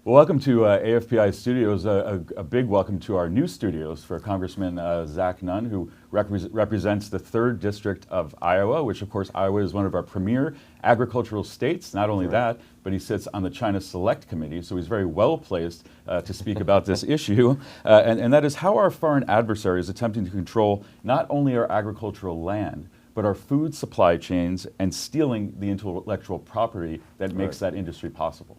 Well, welcome to AFPI Studios. A big welcome to our new studios for Congressman Zach Nunn, who represents the 3rd District of Iowa, which of course Iowa is one of our premier agricultural states. Not only that, but he sits on the China Select Committee, so he's very well placed to speak about this issue. And that is how our foreign adversary is attempting to control not only our agricultural land, but our food supply chains and stealing the intellectual property that makes that industry possible.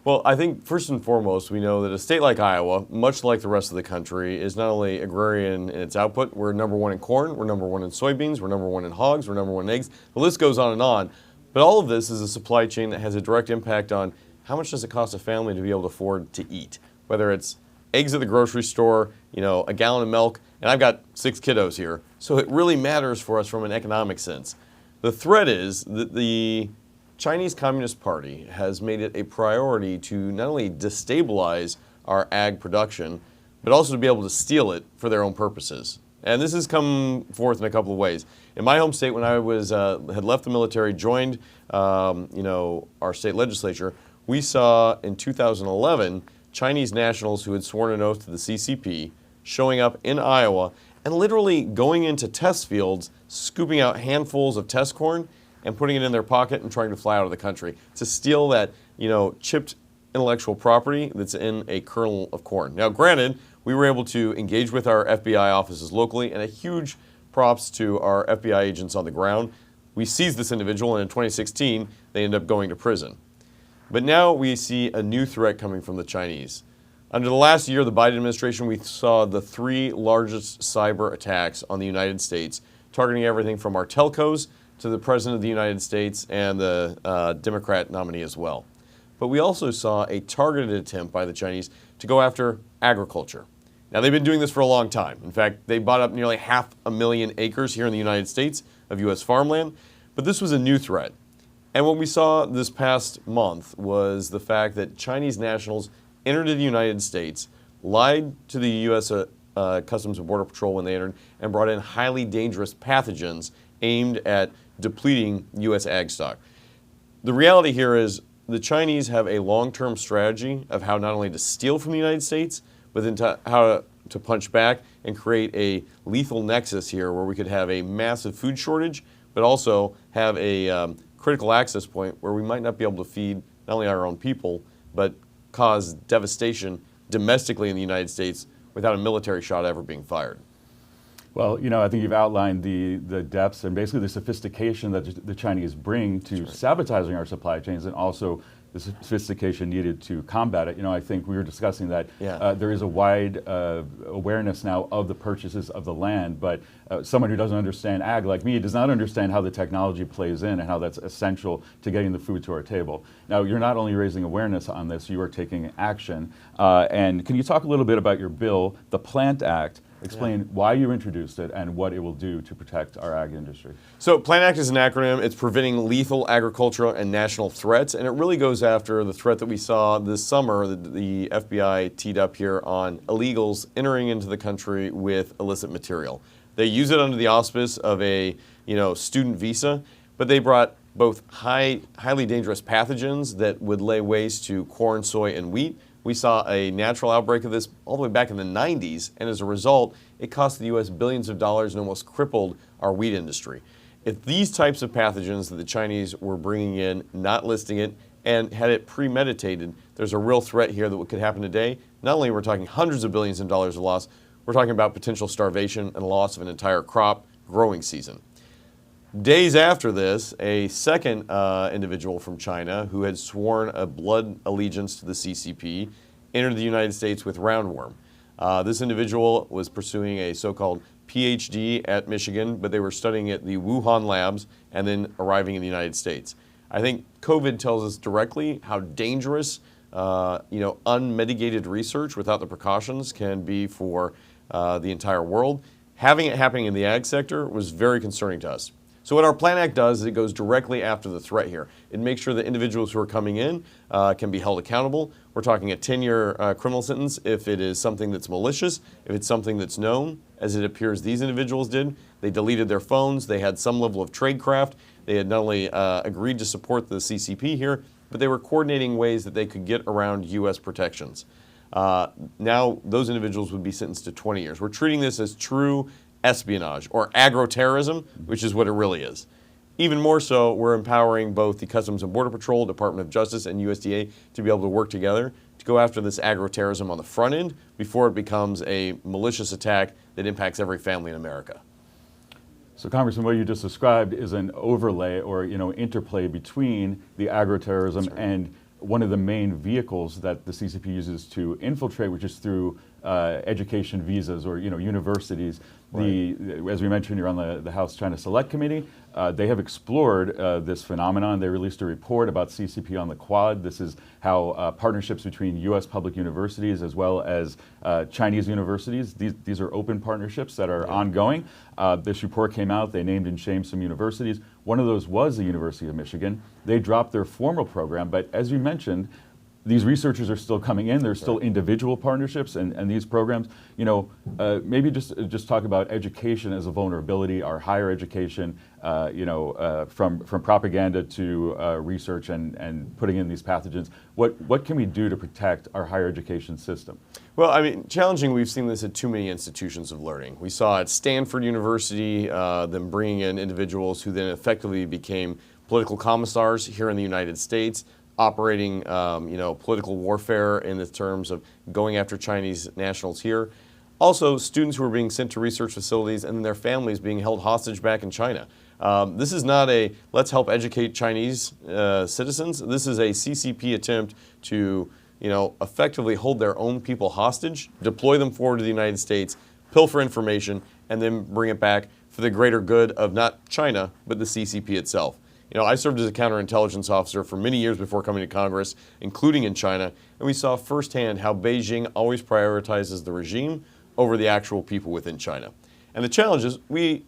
Well, I think first and foremost, we know that a state like Iowa, much like the rest of the country, is not only agrarian in its output. We're #1 in corn, we're #1 in soybeans, we're #1 in hogs, we're #1 in eggs. The list goes on and on. But all of this is a supply chain that has a direct impact on how much does it cost a family to be able to afford to eat. Whether it's eggs at the grocery store, a gallon of milk, and I've got 6 kiddos here. So it really matters for us from an economic sense. The threat is that the Chinese Communist Party has made it a priority to not only destabilize our ag production, but also to be able to steal it for their own purposes. And this has come forth in a couple of ways. In my home state, when I was had left the military, joined our state legislature, we saw in 2011 Chinese nationals who had sworn an oath to the CCP showing up in Iowa and literally going into test fields, scooping out handfuls of test corn and putting it in their pocket and trying to fly out of the country to steal that, chipped intellectual property that's in a kernel of corn. Now, granted, we were able to engage with our FBI offices locally, and a huge props to our FBI agents on the ground. We seized this individual, and in 2016, they ended up going to prison. But now we see a new threat coming from the Chinese. Under the last year of the Biden administration, we saw the 3 largest cyber attacks on the United States, targeting everything from our telcos to the President of the United States and the Democrat nominee as well. But we also saw a targeted attempt by the Chinese to go after agriculture. Now, they've been doing this for a long time. In fact, they bought up nearly 500,000 acres here in the United States of U.S. farmland, but this was a new threat. And what we saw this past month was the fact that Chinese nationals entered the United States, lied to the U.S. Customs and Border Patrol when they entered, and brought in highly dangerous pathogens aimed at depleting U.S. ag stock. The reality here is the Chinese have a long-term strategy of how not only to steal from the United States, but then how to punch back and create a lethal nexus here where we could have a massive food shortage, but also have a critical access point where we might not be able to feed not only our own people, but cause devastation domestically in the United States without a military shot ever being fired. Well, I think you've outlined the depths and basically the sophistication that the Chinese bring to sabotaging our supply chains, and also the sophistication needed to combat it. I think we were discussing that there is a wide awareness now of the purchases of the land, but someone who doesn't understand ag like me does not understand how the technology plays in and how that's essential to getting the food to our table. Now, you're not only raising awareness on this, you are taking action. And can you talk a little bit about your bill, the Plant Act? Explain why you introduced it and what it will do to protect our ag industry. So Plant Act is an acronym. It's preventing lethal agricultural and national threats, and it really goes after the threat that we saw this summer that the FBI teed up here on illegals entering into the country with illicit material. They use it under the auspice of a student visa, but they brought both highly dangerous pathogens that would lay waste to corn, soy, and wheat. We saw a natural outbreak of this all the way back in the 90s, and as a result, it cost the U.S. billions of dollars and almost crippled our wheat industry. If these types of pathogens that the Chinese were bringing in, not listing it, and had it premeditated, there's a real threat here that what could happen today. Not only are we talking hundreds of billions of dollars of loss, we're talking about potential starvation and loss of an entire crop growing season. Days after this, a second individual from China who had sworn a blood allegiance to the CCP entered the United States with Roundworm. This individual was pursuing a so-called PhD at Michigan, but they were studying at the Wuhan labs and then arriving in the United States. I think COVID tells us directly how dangerous unmitigated research without the precautions can be for the entire world. Having it happening in the ag sector was very concerning to us. So what our Plant Act does is it goes directly after the threat here. It makes sure that individuals who are coming in can be held accountable. We're talking a 10-year criminal sentence if it is something that's malicious, if it's something that's known, as it appears these individuals did. They deleted their phones. They had some level of tradecraft. They had not only agreed to support the CCP here, but they were coordinating ways that they could get around U.S. protections. Now those individuals would be sentenced to 20 years. We're treating this as true espionage or agroterrorism, which is what it really is. Even more so, we're empowering both the Customs and Border Patrol, Department of Justice, and USDA to be able to work together to go after this agroterrorism on the front end before it becomes a malicious attack that impacts every family in America. So, Congressman, what you just described is an overlay or interplay between the agroterrorism and one of the main vehicles that the CCP uses to infiltrate, which is through education visas or universities. Right. As we mentioned, you're on the House China Select Committee. They have explored this phenomenon. They released a report about CCP on the Quad. This is how partnerships between U.S. public universities as well as Chinese universities, these are open partnerships that are ongoing. This report came out. They named and shamed some universities. One of those was the University of Michigan. They dropped their formal program, but as you mentioned, these researchers are still coming in. There's still individual partnerships and these programs. Maybe just talk about education as a vulnerability, our higher education, from propaganda to research and putting in these pathogens. What can we do to protect our higher education system? Well, I mean, challenging, we've seen this at too many institutions of learning. We saw at Stanford University them bringing in individuals who then effectively became political commissars here in the United States, operating political warfare in the terms of going after Chinese nationals here. Also, students who are being sent to research facilities and then their families being held hostage back in China. This is not a let's help educate Chinese citizens. This is a CCP attempt to effectively hold their own people hostage, deploy them forward to the United States, pilfer information, and then bring it back for the greater good of not China, but the CCP itself. I served as a counterintelligence officer for many years before coming to Congress, including in China, and we saw firsthand how Beijing always prioritizes the regime over the actual people within China. And the challenge is,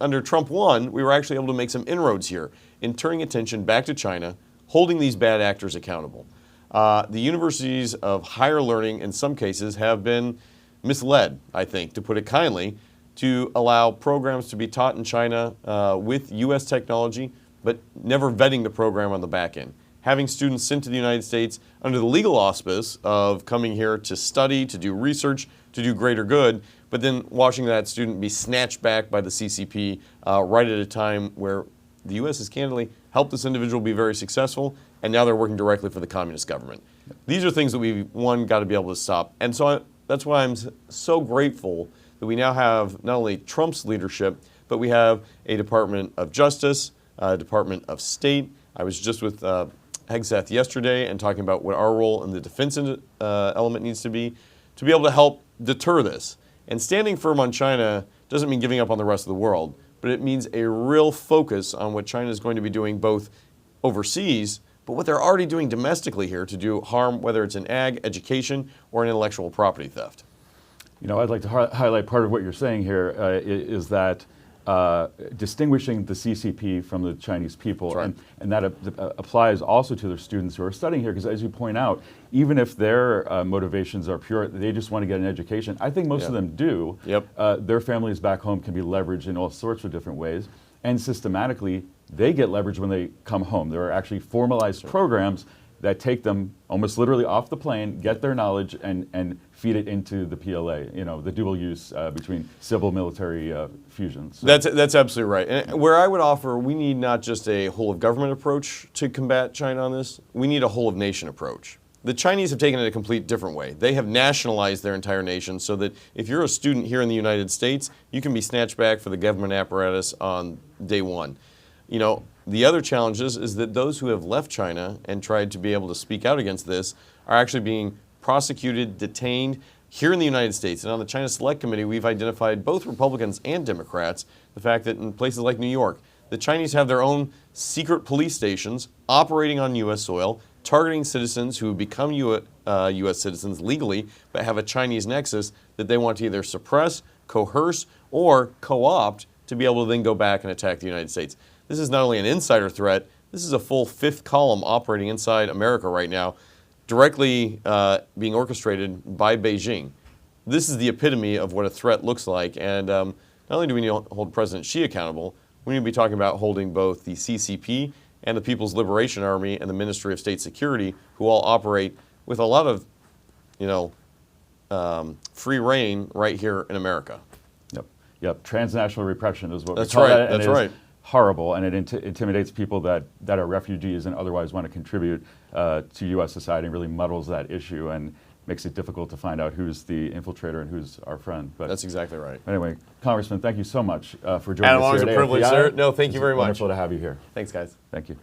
under Trump 1, we were actually able to make some inroads here in turning attention back to China, holding these bad actors accountable. The universities of higher learning, in some cases, have been misled, I think, to put it kindly, to allow programs to be taught in China with U.S. technology, but never vetting the program on the back end. Having students sent to the United States under the legal auspice of coming here to study, to do research, to do greater good, but then watching that student be snatched back by the CCP right at a time where the U.S. has candidly helped this individual be very successful, and now they're working directly for the communist government. These are things that we've, got to be able to stop. And so that's why I'm so grateful that we now have not only Trump's leadership, but we have a Department of Justice, Department of State. I was just with Hegseth yesterday and talking about what our role in the defense element needs to be able to help deter this. And standing firm on China doesn't mean giving up on the rest of the world, but it means a real focus on what China is going to be doing both overseas, but what they're already doing domestically here to do harm, whether it's in ag, education, or in intellectual property theft. I'd like to highlight part of what you're saying here is that distinguishing the CCP from the Chinese people, right. and that applies also to their students who are studying here, because as you point out, even if their motivations are pure, they just want to get an education. I think most of them do. Yep. Their families back home can be leveraged in all sorts of different ways, and systematically, they get leveraged when they come home. There are actually formalized programs that take them almost literally off the plane, get their knowledge, and feed it into the PLA, the dual use between civil military fusions. So. That's absolutely right. And where I would offer, we need not just a whole of government approach to combat China on this, we need a whole of nation approach. The Chinese have taken it a complete different way. They have nationalized their entire nation so that if you're a student here in the United States, you can be snatched back for the government apparatus on day one. The other challenge is that those who have left China and tried to be able to speak out against this are actually being prosecuted, detained here in the United States. And on the China Select Committee, we've identified both Republicans and Democrats the fact that in places like New York, the Chinese have their own secret police stations operating on U.S. soil, targeting citizens who become U.S. citizens legally but have a Chinese nexus that they want to either suppress, coerce, or co-opt to be able to then go back and attack the United States. This is not only an insider threat, this is a full fifth column operating inside America right now, directly being orchestrated by Beijing. This is the epitome of what a threat looks like, and not only do we need to hold President Xi accountable, we need to be talking about holding both the CCP and the People's Liberation Army and the Ministry of State Security, who all operate with a lot of, free reign right here in America. Yep. Transnational repression is what That's we call right. it. And That's right. Horrible, and it intimidates people that are refugees and otherwise want to contribute to U.S. society, and really muddles that issue and makes it difficult to find out who's the infiltrator and who's our friend. But That's exactly right. anyway, Congressman, thank you so much for joining Adam, us always here a at privilege, AFPI. sir. No, thank you It's very much. Wonderful to have you here. Thanks, guys. Thank you.